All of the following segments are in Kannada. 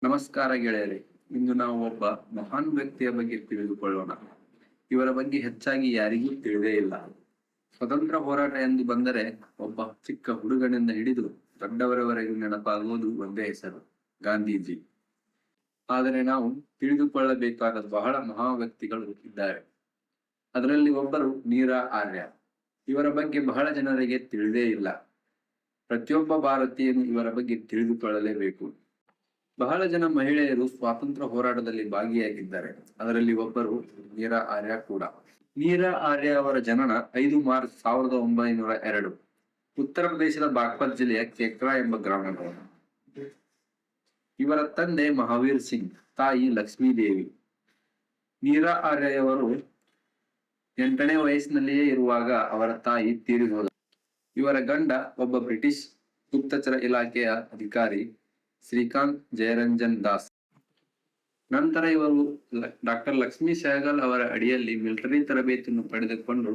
ನಮಸ್ಕಾರ ಗೆಳೆಯರೇ. ಇಂದು ನಾವು ಒಬ್ಬ ಮಹಾನ್ ವ್ಯಕ್ತಿಯ ಬಗ್ಗೆ ತಿಳಿದುಕೊಳ್ಳೋಣ. ಇವರ ಬಗ್ಗೆ ಹೆಚ್ಚಾಗಿ ಯಾರಿಗೂ ತಿಳಿದೇ ಇಲ್ಲ. ಸ್ವತಂತ್ರ ಹೋರಾಟ ಎಂದು ಬಂದರೆ ಒಬ್ಬ ಚಿಕ್ಕ ಹುಡುಗನಿಂದ ಹಿಡಿದು ದೊಡ್ಡವರವರೆಗೂ ನೆನಪಾಗುವುದು ಒಂದೇ ಹೆಸರು, ಗಾಂಧೀಜಿ. ಆದರೆ ನಾವು ತಿಳಿದುಕೊಳ್ಳಬೇಕಾದ ಬಹಳ ಮಹಾ ವ್ಯಕ್ತಿಗಳು ಇದ್ದಾರೆ. ಅದರಲ್ಲಿ ಒಬ್ಬರು ನೀರಾ ಆರ್ಯ. ಇವರ ಬಗ್ಗೆ ಬಹಳ ಜನರಿಗೆ ತಿಳಿದೇ ಇಲ್ಲ. ಪ್ರತಿಯೊಬ್ಬ ಭಾರತೀಯನು ಇವರ ಬಗ್ಗೆ ತಿಳಿದುಕೊಳ್ಳಲೇಬೇಕು. ಬಹಳ ಜನ ಮಹಿಳೆಯರು ಸ್ವಾತಂತ್ರ್ಯ ಹೋರಾಟದಲ್ಲಿ ಭಾಗಿಯಾಗಿದ್ದಾರೆ. ಅದರಲ್ಲಿ ಒಬ್ಬರು ನೀರಾ ಆರ್ಯ ಕೂಡ. ನೀರಾ ಆರ್ಯ ಅವರ ಜನನ 5 ಮಾರ್ಚ್ 1902 ಉತ್ತರ ಪ್ರದೇಶದ ಬಾಗ್ಪತ್ ಜಿಲ್ಲೆಯ ಕೇಕ್ರಾ ಎಂಬ ಗ್ರಾಮದವರು. ಇವರ ತಂದೆ ಮಹಾವೀರ್ ಸಿಂಗ್, ತಾಯಿ ಲಕ್ಷ್ಮೀದೇವಿ. ನೀರಾ ಆರ್ಯವರು 8ನೇ ವಯಸ್ಸಿನಲ್ಲಿಯೇ ಇರುವಾಗ ಅವರ ತಾಯಿ ತೀರಿ ಹೋದರು. ಇವರ ಗಂಡ ಒಬ್ಬ ಬ್ರಿಟಿಷ್ ಗುಪ್ತಚರ ಇಲಾಖೆಯ ಅಧಿಕಾರಿ, ಶ್ರೀಕಾಂತ್ ಜಯರಂಜನ್ ದಾಸ್. ನಂತರ ಇವರು ಡಾಕ್ಟರ್ ಲಕ್ಷ್ಮೀ ಸೆಹಗಲ್ ಅವರ ಅಡಿಯಲ್ಲಿ ಮಿಲಿಟರಿ ತರಬೇತಿಯನ್ನು ಪಡೆದುಕೊಂಡು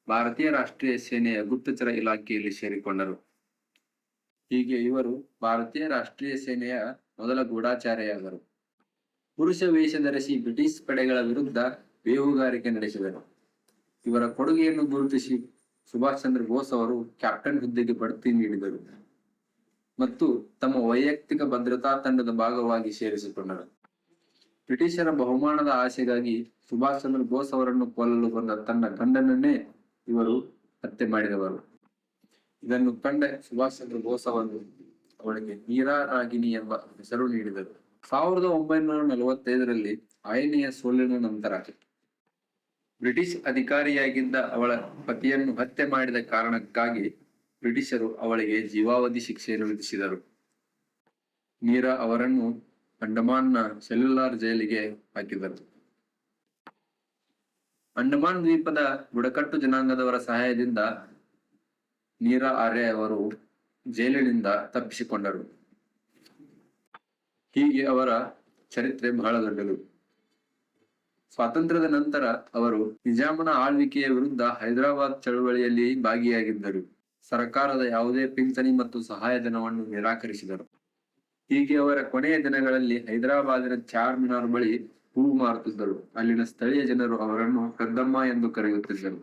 ಭಾರತೀಯ ರಾಷ್ಟ್ರೀಯ ಸೇನೆಯ ಗುಪ್ತಚರ ಇಲಾಖೆಯಲ್ಲಿ ಸೇರಿಕೊಂಡರು. ಹೀಗೆ ಇವರು ಭಾರತೀಯ ರಾಷ್ಟ್ರೀಯ ಸೇನೆಯ ಮೊದಲ ಗೂಢಚಾರಿಯಾದರು. ಪುರುಷ ವೇಷ ಧರಿಸಿ ಬ್ರಿಟಿಷ್ ಪಡೆಗಳ ವಿರುದ್ಧ ಬೇಹುಗಾರಿಕೆ ನಡೆಸಿದರು. ಇವರ ಕೊಡುಗೆಯನ್ನು ಗುರುತಿಸಿ ಸುಭಾಷ್ ಚಂದ್ರ ಬೋಸ್ ಅವರು ಕ್ಯಾಪ್ಟನ್ ಹುದ್ದೆಗೆ ಬಡ್ತಿ ನೀಡಿದರು ಮತ್ತು ತಮ್ಮ ವೈಯಕ್ತಿಕ ಭದ್ರತಾ ತಂಡದ ಭಾಗವಾಗಿ ಸೇರಿಸಿಕೊಂಡರು. ಬ್ರಿಟಿಷರ ಬಹುಮಾನದ ಆಸೆಗಾಗಿ ಸುಭಾಷ್ ಚಂದ್ರ ಬೋಸ್ ಅವರನ್ನು ಕೊಲ್ಲಲು ಬಂದ ತನ್ನ ಗಂಡನನ್ನೇ ಇವರು ಹತ್ಯೆ ಮಾಡಿದವರು. ಇದನ್ನು ಕಂಡ ಸುಭಾಷ್ ಚಂದ್ರ ಬೋಸ್ ಅವರು ಅವಳಿಗೆ ನೀರಾ ರಾಗಿಣಿ ಎಂಬ ಹೆಸರು ನೀಡಿದರು. 1945ರಲ್ಲಿ ಆಯನೆಯ ಸೋಲಿನ ನಂತರ ಬ್ರಿಟಿಷ್ ಅಧಿಕಾರಿಯಾಗಿದ್ದ ಅವಳ ಪತಿಯನ್ನು ಹತ್ಯೆ ಮಾಡಿದ ಕಾರಣಕ್ಕಾಗಿ ಬ್ರಿಟಿಷರು ಅವಳಿಗೆ ಜೀವಾವಧಿ ಶಿಕ್ಷೆಯನ್ನು ವಿಧಿಸಿದರು. ನೀರಾ ಅವರನ್ನು ಅಂಡಮಾನ್ನ ಸೆಲ್ಯುಲಾರ್ ಜೈಲಿಗೆ ಹಾಕಿದರು. ಅಂಡಮಾನ್ ದ್ವೀಪದ ಬುಡಕಟ್ಟು ಜನಾಂಗದವರ ಸಹಾಯದಿಂದ ನೀರಾ ಆರ್ಯ ಅವರು ಜೈಲಿನಿಂದ ತಪ್ಪಿಸಿಕೊಂಡರು. ಹೀಗೆ ಅವರ ಚರಿತ್ರೆ ಬಹಳ ದೊಡ್ಡದು. ಸ್ವಾತಂತ್ರ್ಯದ ನಂತರ ಅವರು ನಿಜಾಮನ ಆಳ್ವಿಕೆಯ ವಿರುದ್ಧ ಹೈದರಾಬಾದ್ ಚಳುವಳಿಯಲ್ಲಿ ಭಾಗಿಯಾಗಿದ್ದರು. ಸರ್ಕಾರದ ಯಾವುದೇ ಪಿಂಚಣಿ ಮತ್ತು ಸಹಾಯಧನವನ್ನು ನಿರಾಕರಿಸಿದರು. ಹೀಗೆ ಅವರ ಕೊನೆಯ ದಿನಗಳಲ್ಲಿ ಹೈದರಾಬಾದಿನ ಚಾರ್ ಮಿನಾರ್ ಬಳಿ ಹೂವು ಮಾರುತ್ತಿದ್ದರು. ಅಲ್ಲಿನ ಸ್ಥಳೀಯ ಜನರು ಅವರನ್ನು ಕದ್ದಮ್ಮ ಎಂದು ಕರೆಯುತ್ತಿದ್ದರು.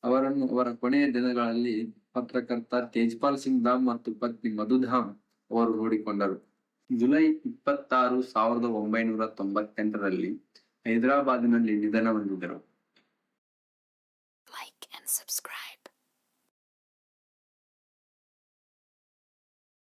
ಅವರನ್ನು ಅವರ ಕೊನೆಯ ದಿನಗಳಲ್ಲಿ ಪತ್ರಕರ್ತ ತೇಜ್ಪಾಲ್ ಸಿಂಗ್ ಧಾಮ್ ಮತ್ತು ಪತ್ನಿ ಮಧುಧಾಮ್ ಅವರು ನೋಡಿಕೊಂಡರು. ಜುಲೈ 26, 1998ರಲ್ಲಿ ಹೈದರಾಬಾದಿನಲ್ಲಿ ನಿಧನ ಹೊಂದಿದರು.